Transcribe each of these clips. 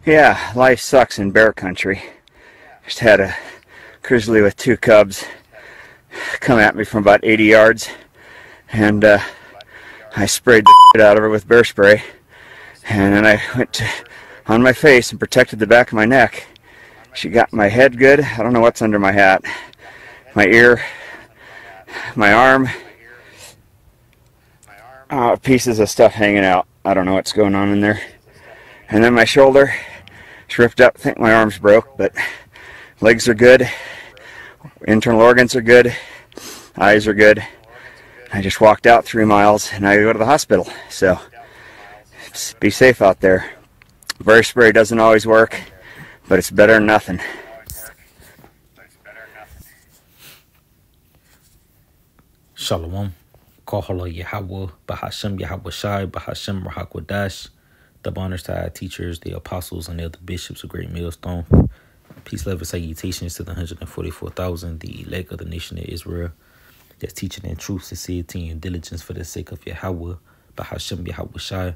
Yeah, life sucks in bear country. Just had a grizzly with 2 cubs come at me from about 80 yards, and I sprayed the shit out of her with bear spray, and then I went on my face and protected the back of my neck. She got my head good. I don't know what's under my hat. My ear, my arm, pieces of stuff hanging out. I don't know what's going on in there. And then my shoulder, it's ripped up. I think my arm's broke, but legs are good. Internal organs are good. Eyes are good. I just walked out 3 miles and I go to the hospital. So be safe out there. Bear spray doesn't always work, but it's better than nothing. Shalom. Kohala Yahweh, Bahashem Yahweh Shai, Bahashem Rahakwadash. Double honors to our teachers, the apostles, and the other bishops of Great Millstone. Peace, love, and salutations to the 144,000, the elect of the nation of Israel, that's teaching in truth, sincerity, and diligence for the sake of Yahweh, Bahashem Yahweh Shai.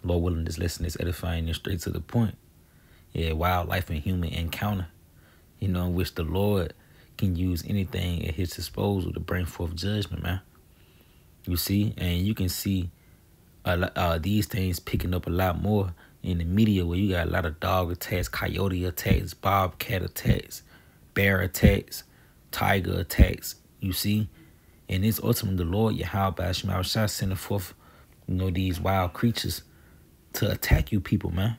Lord willing, this lesson is edifying and straight to the point. Yeah, wildlife and human encounter, in which the Lord can use anything at his disposal to bring forth judgment, man. You see, and you can see these things picking up a lot more in the media, where you got a lot of dog attacks, coyote attacks, bobcat attacks, bear attacks, tiger attacks, you see. And it's ultimately the Lord, Yahweh Shai, sending forth, these wild creatures to attack you people, man.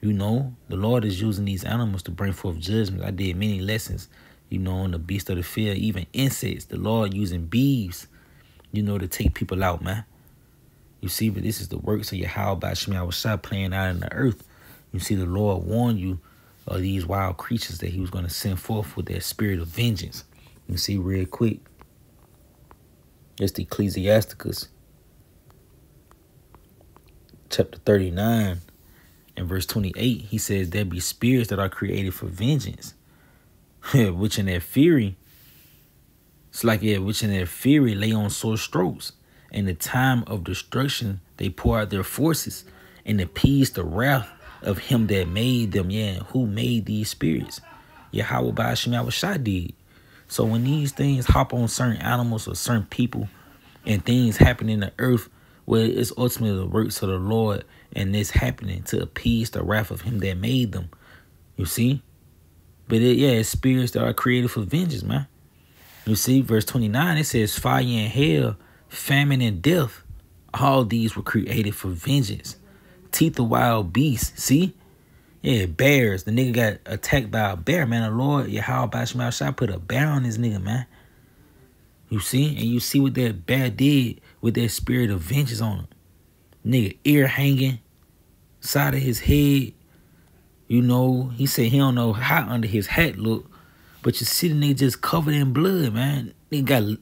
The Lord is using these animals to bring forth judgment. I did many lessons, on the beast of the field, even insects. The Lord using bees, to take people out, man. You see, but this is the works of Yahweh Shai playing out in the earth. You see, the Lord warned you of these wild creatures that he was going to send forth with their spirit of vengeance. You see, real quick. It's the Ecclesiasticus, chapter 39, and verse 28. He says, there be spirits that are created for vengeance, which in their fury, which in their fury lay on sore strokes. In the time of destruction, they pour out their forces and appease the wrath of him that made them. Yeah, who made these spirits? Yahweh Ba'ashem Shai did. So when these things hop on certain animals or certain people and things happen in the earth, well, it's ultimately the works of the Lord, and it's happening to appease the wrath of him that made them. You see? But it's spirits that are created for vengeance, man. You see, verse 29, it says, fire and hell, famine and death, all these were created for vengeance. Teeth of wild beasts, see? Yeah, bears. The nigga got attacked by a bear, man. The Lord, Yahweh Ba'ashem Shai, put a bear on this nigga, man. You see? And you see what that bear did with that spirit of vengeance on him. Nigga, ear hanging, side of his head. He said he don't know how under his hat look, but you see the nigga just covered in blood, man. Nigga got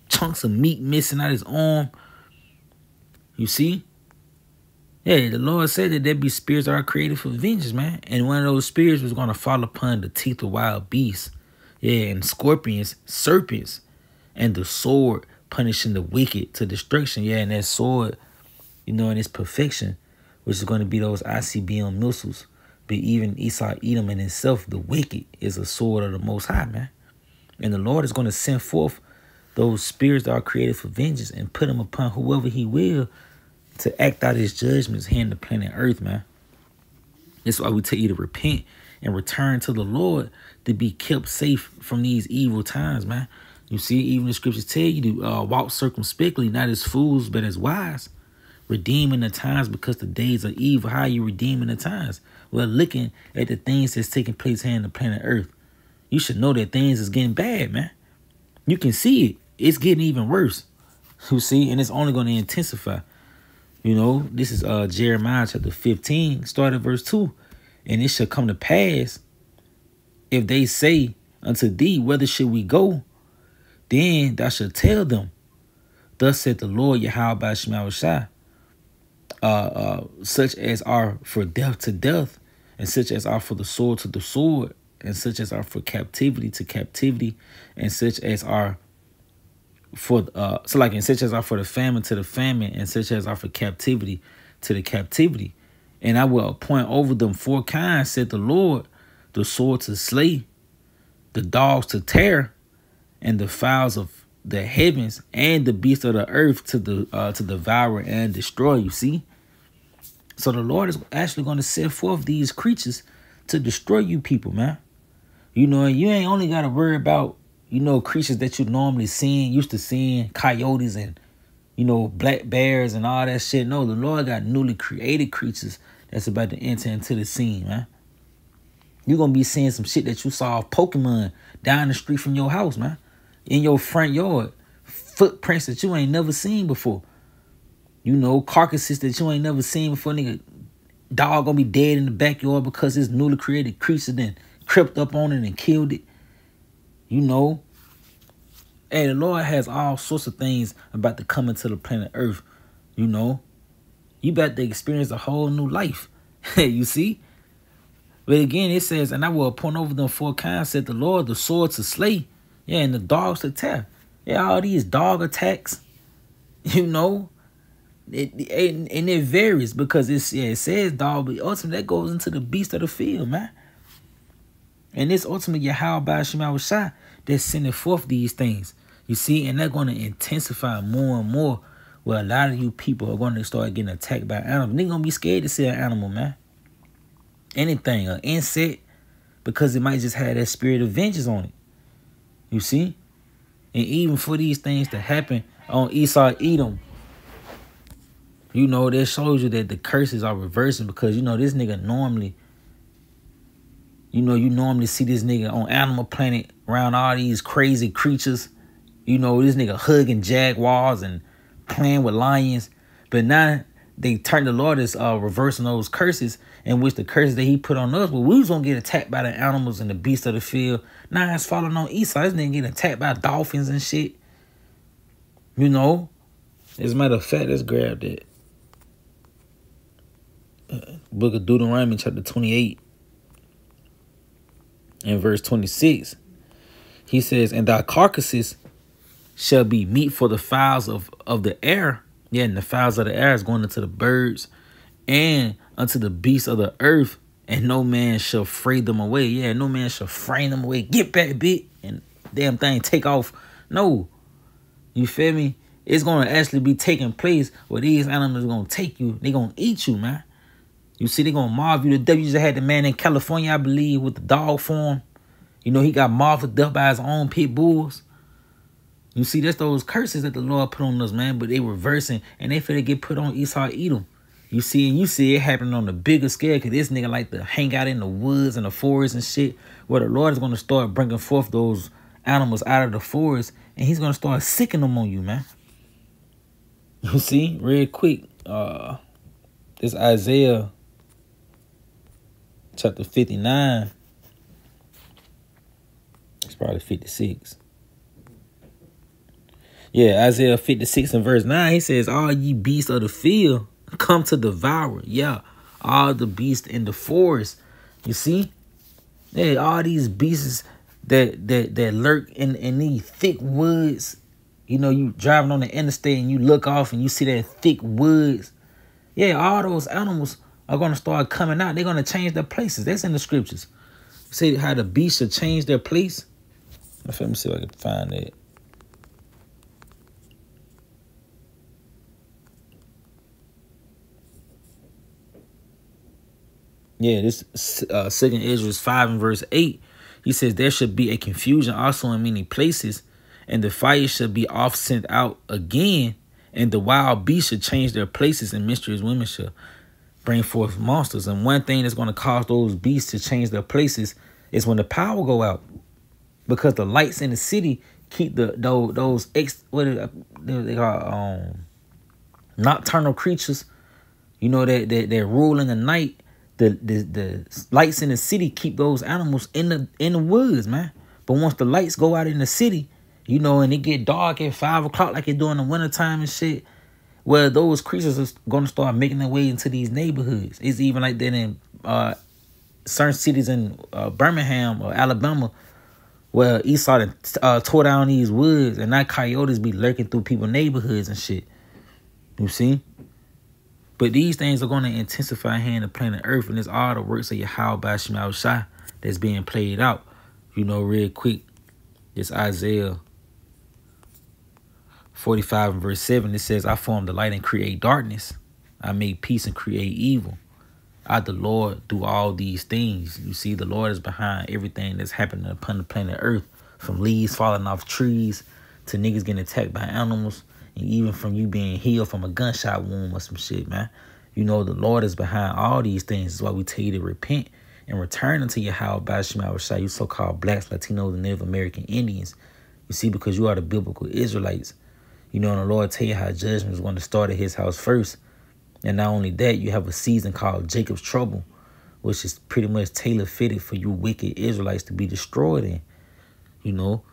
chunks of meat missing out his arm. You see? Yeah, the Lord said that there be spirits that are created for vengeance, man. And one of those spirits was going to fall upon the teeth of wild beasts. Yeah, and scorpions, serpents, and the sword punishing the wicked to destruction. Yeah, and that sword, in its perfection, which is going to be those ICBM missiles. But even Esau Edom in itself, the wicked, is a sword of the Most High, man. And the Lord is going to send forth those spirits that are created for vengeance and put them upon whoever he will to act out his judgments here in the planet Earth, man. That's why we tell you to repent and return to the Lord to be kept safe from these evil times, man. You see, even the scriptures tell you to walk circumspectly, not as fools, but as wise. Redeeming the times because the days are evil. How are you redeeming the times? Well, looking at the things that's taking place here in the planet Earth, you should know that things is getting bad, man. You can see it. It's getting even worse. You see, and it's only going to intensify. This is Jeremiah chapter 15, start at verse 2. And it shall come to pass, if they say unto thee, whither should we go? Then thou shalt tell them, thus saith the Lord Yahweh Ba'ashem Shai, such as are for death to death, and such as are for the sword to the sword, and such as are for captivity to captivity, and such as are for and such as are for the famine to the famine, and such as are for captivity to the captivity. And I will appoint over them 4 kinds, said the Lord, the sword to slay, the dogs to tear, and the fowls of the heavens, and the beasts of the earth to devour and destroy. You see? So the Lord is actually going to set forth these creatures to destroy you people, man. You know, you ain't only got to worry about, you know, creatures that you normally used to seeing, coyotes and, you know, black bears and all that shit. No, the Lord got newly created creatures that's about to enter into the scene, man. You're going to be seeing some shit that you saw of Pokemon down the street from your house, man. In your front yard. Footprints that you ain't never seen before. You know, carcasses that you ain't never seen before, nigga. Dog gonna be dead in the backyard because this newly created creature then crept up on it and killed it. You know. Hey, the Lord has all sorts of things about to come into the planet Earth. You know. You about to experience a whole new life. You see? But again, it says, and I will appoint over them 4 kinds, said the Lord, the sword to slay. Yeah, and the dogs to tear. Yeah, all these dog attacks. You know. And it varies because it says dog, but ultimately that goes into the beast of the field, man. And it's ultimately Yahweh Shema Shai that's sending forth these things. You see, and they're going to intensify more and more where a lot of you people are going to start getting attacked by animals. They're going to be scared to see an animal, man. Anything, an insect, because it might just have that spirit of vengeance on it. You see? And even for these things to happen on Esau, Edom, you know, that shows you that the curses are reversing because, you know, this nigga normally, you know, you normally see this nigga on Animal Planet around all these crazy creatures. You know, this nigga hugging jaguars and playing with lions. But now they turn the Lord is reversing those curses, in which the curses that he put on us, well, we was going to get attacked by the animals and the beasts of the field. Now it's falling on Esau. This nigga getting attacked by dolphins and shit. You know? As a matter of fact, let's grab that. Book of Deuteronomy chapter 28 and verse 26. He says, and thy carcasses shall be meat for the fowls of the air. Yeah, and the fowls of the air is going into the birds and unto the beasts of the earth, and no man shall fray them away. Yeah, no man shall frame them away. Get back, bit, and damn thing take off. No. You feel me? It's going to actually be taking place where these animals are going to take you. They're going to eat you, man. You see, they're going to mob you to death. You just had the man in California, I believe, with the dog form. You know, he got mobbed to death by his own pit bulls. You see, that's those curses that the Lord put on us, man. But they reversing, and they finna get put on Esau, Edom. You see, and you see it happening on the bigger scale because this nigga like to hang out in the woods and the forest and shit, where the Lord is going to start bringing forth those animals out of the forest, and he's going to start sicking them on you, man. You see, real quick, this Isaiah chapter 59, it's probably 56. Yeah, Isaiah 56 and verse 9, he says, all ye beasts of the field come to devour. Yeah, all the beasts in the forest. You see? Yeah, all these beasts that lurk in these thick woods. You know, you driving on the interstate and you look off and you see that thick woods. Yeah, all those animals are going to start coming out. They're going to change their places. That's in the scriptures. See how the beasts should change their place? Let me see if I can find that. Yeah, this second Ezra 5 and verse 8. He says, there should be a confusion also in many places, and the fire should be oft sent out again, and the wild beasts should change their places, and mysterious women shall bring forth monsters. And one thing that's going to cause those beasts to change their places is when the power go out, because the lights in the city keep those nocturnal creatures, you know, that rule in the night. The lights in the city keep those animals in the woods, man. But once the lights go out in the city, you know, and it get dark at 5 o'clock like it do in the wintertime and shit, well, those creatures are going to start making their way into these neighborhoods. It's even like that in certain cities in Birmingham or Alabama, where Esau tore down these woods, and now coyotes be lurking through people's neighborhoods and shit. You see? But these things are going to intensify here in the planet Earth, and it's all the works of Yahweh Shema Shai that's being played out. You know, real quick, it's Isaiah 45 and verse 7. It says, I form the light and create darkness. I make peace and create evil. I, the Lord, do all these things. You see, the Lord is behind everything that's happening upon the planet Earth, from leaves falling off trees to niggas getting attacked by animals, and even from you being healed from a gunshot wound or some shit, man. You know, the Lord is behind all these things. That's why we tell you to repent and return unto Yahweh Shema Shai, you so-called blacks, Latinos, and Native American Indians. You see, because you are the biblical Israelites. You know, and the Lord tell you how judgment is going to start at his house first. And not only that, you have a season called Jacob's Trouble, which is pretty much tailor-fitted for you wicked Israelites to be destroyed in. You know,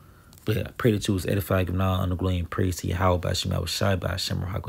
but I pray that you was edified, giving all honor, glory, and praise to Yahweh by Shema Shai by Hashem Rahak.